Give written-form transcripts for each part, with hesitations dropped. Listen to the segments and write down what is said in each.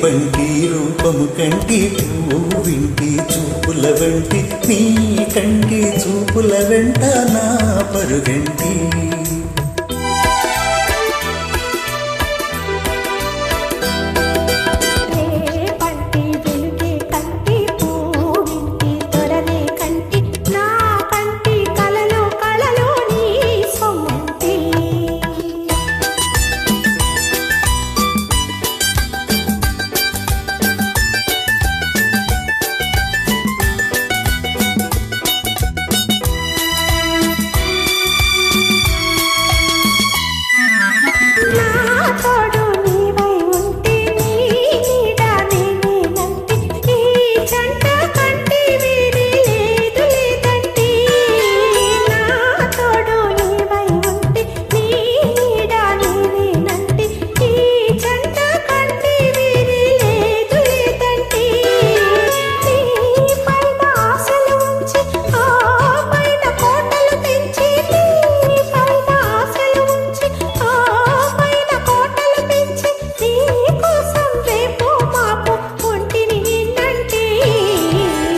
రేపంటి రూపము కంటి పువ్వింటి చూపుల వెంటి నీ కంటి చూపుల వెంట నా పరుగంటి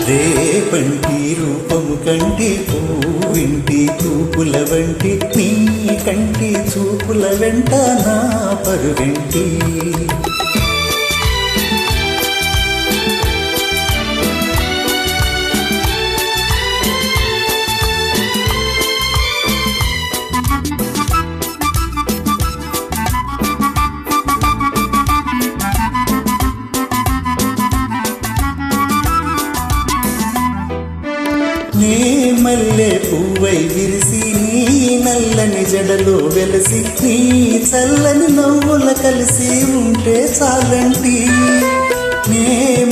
రేపంటి రూపము కంటి పువ్వింటి చూపుల వెంటి నీ కంటి చూపుల వెంట నా పరుగంటి నీ మల్లె పువ్వై విరిసి నీ నల్లని జడలో వెలసి నీ చల్లని నవ్వుల కలిసి ఉంటే చాలంటి నే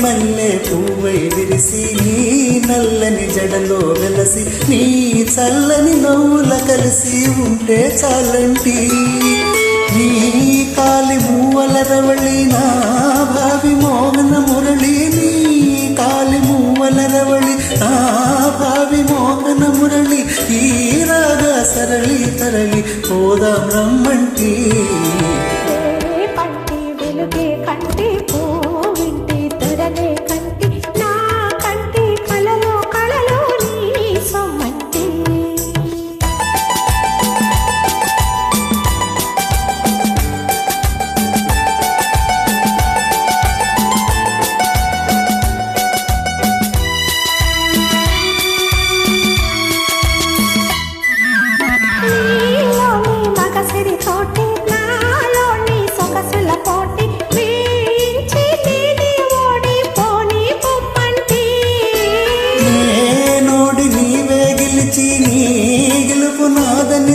మల్లె పువ్వై విరిసి నీ నల్లని జడలో వెలసి నీ చల్లని నవ్వుల కలిసి ఉంటే చాలంటి నీ కాలి మూవల రవళి నా భావి మోహన మురళి నీ కాలి మూవల రవళి నా భావి మోహన మురళి ఈ రాగ సరళి తరలి పోదాం రమ్మంటి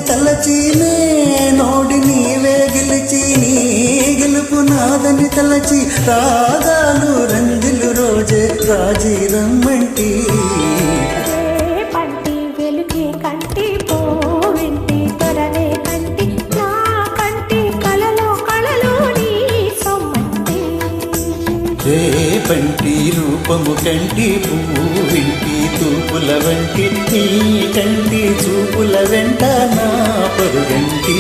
తలచి నే నోడి నీవే గెలిచి నీ గెలుపు నాదని తలచి రాగాలు రంగులు రోజే రాజీ రమ్మంటి పంటి వెలుగే కంటి పోవింటి తొరనే కంటి నా కంటి కలలో నీ సొమ్మంటి రేపంటి రూపము కంటి పువ్వింటి చూపుల వంటి నీ కంటి చూపుల వెంట నా పరుగంటి